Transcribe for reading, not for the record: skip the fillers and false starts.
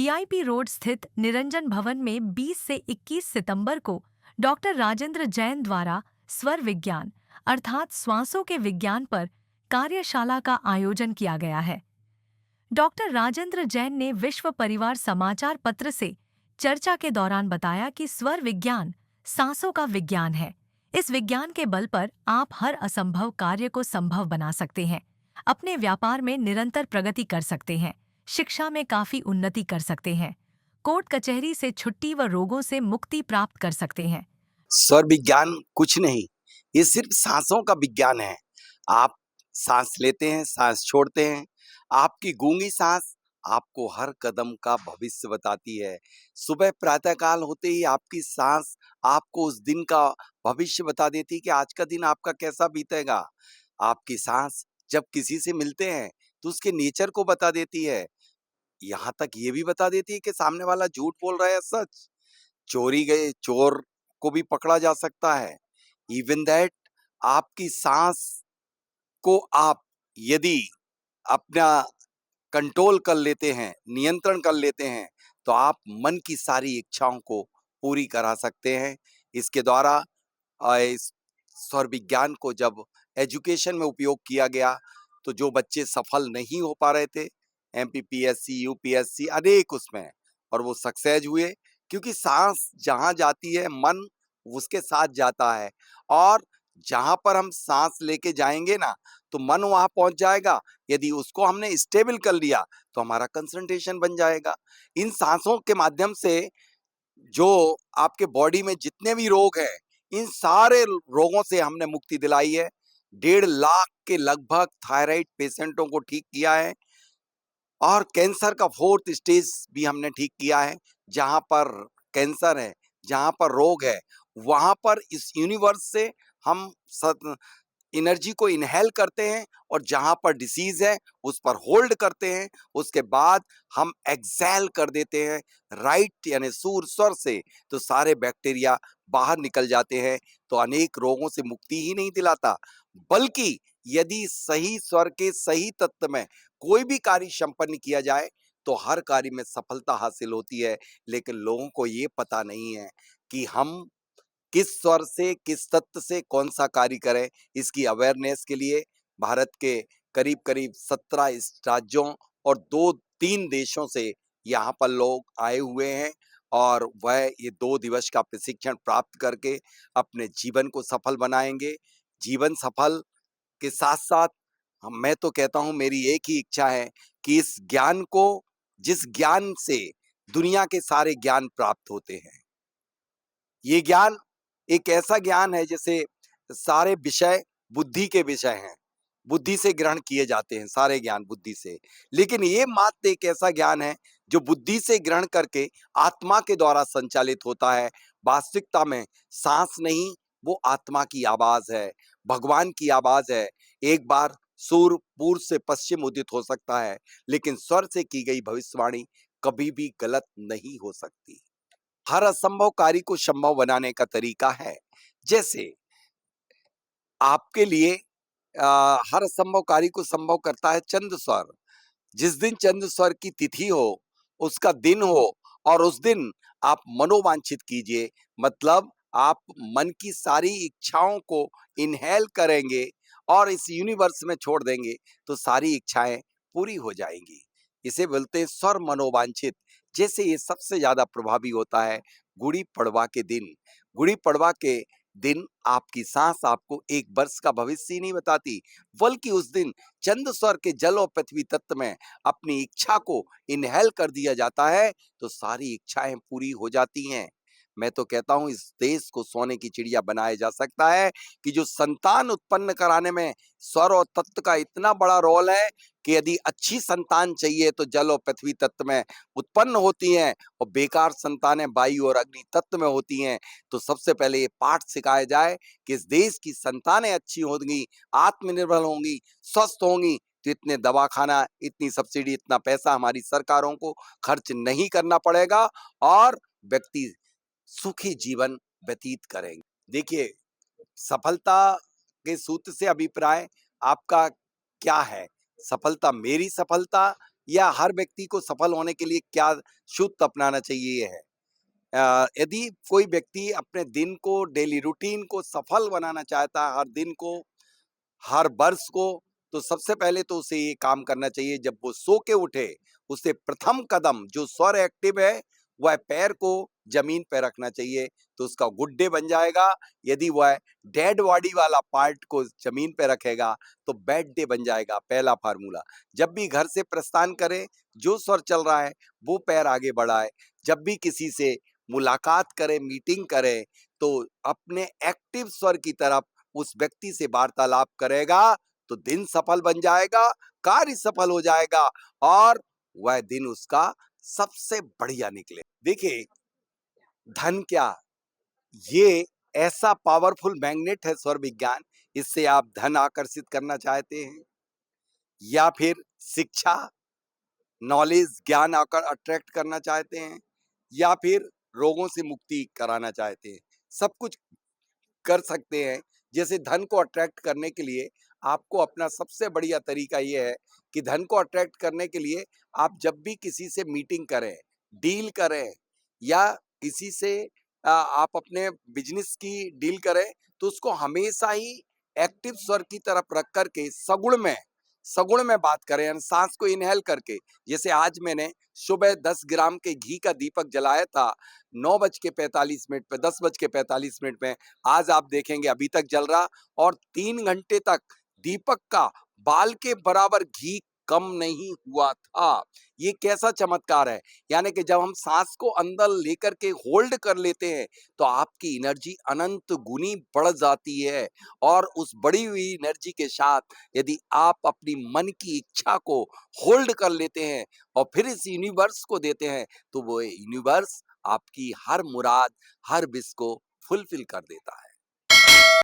VIP road स्थित निरंजन भवन में 20 से 21 सितंबर को डॉक्टर राजेंद्र जैन द्वारा स्वर विज्ञान अर्थात श्वासों के विज्ञान पर कार्यशाला का आयोजन किया गया है। डॉक्टर राजेंद्र जैन ने विश्व परिवार समाचार पत्र से चर्चा के दौरान बताया कि स्वर विज्ञान सांसों का विज्ञान है। इस विज्ञान के बल पर आप हर असंभव कार्य को संभव बना सकते हैं, अपने व्यापार में निरंतर प्रगति कर सकते हैं, शिक्षा में काफी उन्नति कर सकते हैं, कोर्ट कचहरी से छुट्टी व रोगों से मुक्ति प्राप्त कर सकते हैं। स्वर विज्ञान कुछ नहीं, ये सिर्फ सांसों का विज्ञान है। आप सांस लेते हैं, सांस छोड़ते हैं। आपकी गूंगी सांस आपको हर कदम का भविष्य बताती है। सुबह प्रातःकाल होते ही आपकी सांस आपको उस दिन का भविष्य बता देती है कि आज का दिन आपका कैसा बीतेगा। आपकी सांस जब किसी से मिलते हैं तो उसके नेचर को बता देती है। यहाँ तक ये भी बता देती है कि सामने वाला झूठ बोल रहा है या सच। चोरी गए चोर को भी पकड़ा जा सकता है। इवन दैट आपकी सांस को आप यदि अपना कंट्रोल कर लेते हैं, नियंत्रण कर लेते हैं, तो आप मन की सारी इच्छाओं को पूरी करा सकते हैं। इसके द्वारा इस स्वर विज्ञान को जब एजुकेशन में उपयोग किया गया तो जो बच्चे सफल नहीं हो पा रहे थे, एमपीपीएससी, यूपीएससी अनेक उसमें, और वो सक्सेस हुए, क्योंकि सांस जहां जाती है मन उसके साथ जाता है। और जहां पर हम सांस लेके जाएंगे ना तो मन वहां पहुंच जाएगा। यदि उसको हमने स्टेबल कर लिया तो हमारा कंसंट्रेशन बन जाएगा। इन सांसों के माध्यम से जो आपके बॉडी में जितने भी रोग हैं, इन सारे रोगों से हमने मुक्ति दिलाई है। 1.5 लाख के लगभग थायराइड पेशेंटों को ठीक किया है, और कैंसर का 4th स्टेज भी हमने ठीक किया है। जहां पर कैंसर है, जहां पर रोग है, वहां पर इस यूनिवर्स से हम एनर्जी को इनहेल करते हैं, और जहां पर डिसीज है उस पर होल्ड करते हैं। उसके बाद हम एक्सेल कर देते हैं राइट यानी सूर स्वर से, तो सारे बैक्टीरिया बाहर निकल जाते हैं। तो अनेक रोगों से मुक्ति ही नहीं दिलाता, बल्कि यदि सही स्वर के सही तत्व में कोई भी कार्य संपन्न किया जाए तो हर कार्य में सफलता हासिल होती है। लेकिन लोगों को ये पता नहीं है कि हम किस स्वर से, किस तत्व से कौन सा कार्य करें। इसकी अवेयरनेस के लिए भारत के करीब करीब 17 इस राज्यों और 2-3 देशों से यहाँ पर लोग आए हुए हैं, और वह ये 2 दिवस का प्रशिक्षण प्राप्त करके अपने जीवन को सफल बनाएंगे। जीवन सफल के साथ साथ मैं तो कहता हूँ, मेरी एक ही इच्छा है कि इस ज्ञान को, जिस ज्ञान से दुनिया के सारे ज्ञान प्राप्त होते हैं, ये ज्ञान एक ऐसा ज्ञान है जैसे सारे विषय बुद्धि के विषय हैं, बुद्धि से ग्रहण किए जाते हैं सारे ज्ञान बुद्धि से। लेकिन ये मात्र एक ऐसा ज्ञान है जो बुद्धि से ग्रहण करके आत्मा के द्वारा संचालित होता है। वास्तविकता में सांस नहीं, वो आत्मा की आवाज है, भगवान की आवाज है। एक बार सूर्य पूर्व से पश्चिम उदित हो सकता है, लेकिन स्वर से की गई भविष्यवाणी कभी भी गलत नहीं हो सकती। हर असंभव कार्य को संभव बनाने का तरीका है। जैसे आपके लिए हर असंभव कार्य को संभव करता है चंद्र स्वर। जिस दिन चंद्र स्वर की तिथि हो, उसका दिन हो, और उस दिन आप मनोवांछित कीजिए, मतलब आप मन की सारी इच्छाओं को इनहेल करेंगे और इस यूनिवर्स में छोड़ देंगे, तो सारी इच्छाएं पूरी हो जाएंगी। इसे बोलते हैं स्वर मनोवांछित। जैसे ये सबसे ज्यादा प्रभावी होता है गुड़ी पड़वा के दिन। गुड़ी पड़वा के दिन आपकी सांस आपको 1 वर्ष का भविष्य ही नहीं बताती, बल्कि उस दिन चंद्र स्वर के जल और पृथ्वी तत्व में अपनी इच्छा को इनहेल कर दिया जाता है, तो सारी इच्छाएं पूरी हो जाती हैं। मैं तो कहता हूं, इस देश को सोने की चिड़िया बनाया जा सकता है कि जो संतान उत्पन्न कराने में स्वर और तत्व का इतना बड़ा रोल है कि यदि अच्छी संतान चाहिए तो जल और पृथ्वी तत्व में उत्पन्न होती हैं, और बेकार संतानें वायु और अग्नि तत्व में होती हैं। तो सबसे पहले ये पाठ सिखाया जाए कि इस देश की संतानें अच्छी होंगी, आत्मनिर्भर होंगी, स्वस्थ होंगी, तो इतने दवाखाना, इतनी सब्सिडी, इतना पैसा हमारी सरकारों को खर्च नहीं करना पड़ेगा, और व्यक्ति सुखी जीवन व्यतीत करेंगे। देखिए, सफलता के सूत्र से अभिप्राय आपका क्या है? सफलता मेरी सफलता या हर व्यक्ति को सफल होने के लिए क्या शुद्ध अपनाना चाहिए, ये है। यदि कोई व्यक्ति अपने दिन को, डेली रूटीन को सफल बनाना चाहता है, हर दिन को, हर वर्ष को, तो सबसे पहले तो उसे ये काम करना चाहिए, जब वो सो के उठे, उसे प्रथम कदम जो स्वर एक्टिव है, वह पैर को ज़मीन पे रखना चाहिए, तो उसका गुड डे बन जाएगा। यदि वह डेड बॉडी वाला पार्ट को ज़मीन पे रखेगा, तो बैड डे बन जाएगा, पहला फ़ॉर्मूला। जब भी घर से प्रस्थान करे, जो स्वर चल रहा है, वो पैर आगे बढ़ाए। जब भी किसी से मुलाकात करे, मीटिंग करे, तो अपने एक्टिव स्वर की तरफ उस व्यक्ति से वार्तालाप करेगा, तो दिन सफल बन जाएगा, कार्य सफल हो जाएगा और वह दिन उसका सबसे बढ़िया निकले। देखिए, धन क्या, ये ऐसा पावरफुल मैग्नेट है स्वर विज्ञान, इससे आप धन आकर्षित करना चाहते हैं या फिर शिक्षा, नॉलेज, ज्ञान आकर अट्रैक्ट करना चाहते हैं या फिर रोगों से मुक्ति कराना चाहते हैं, सब कुछ कर सकते हैं। जैसे धन को अट्रैक्ट करने के लिए आपको अपना सबसे बढ़िया तरीका ये है कि धन को अट्रैक्ट करने के लिए आप जब भी किसी से मीटिंग करें, डील करें या किसी से आप अपने बिजनेस की डील करें, तो उसको हमेशा ही एक्टिव स्वर की तरफ रख करके सगुण में बात करें, यानी सांस को इनहेल करके। जैसे आज मैंने सुबह 10 ग्राम के घी का दीपक जलाया था, 9:45 पे, 10:45 में। आज आप देखेंगे अभी तक जल रहा और 3 घंटे तक दीपक का बाल के बराबर घी कम नहीं हुआ था। ये कैसा चमत्कार है? यानी कि जब हम सांस को अंदर लेकर के होल्ड कर लेते हैं, तो आपकी एनर्जी अनंत गुनी बढ़ जाती है और उस बढ़ी हुई एनर्जी के साथ यदि आप अपनी मन की इच्छा को होल्ड कर लेते हैं और फिर इस यूनिवर्स को देते हैं, तो वो यूनिवर्स आपकी हर मुराद, हर विश को फुलफिल कर देता है।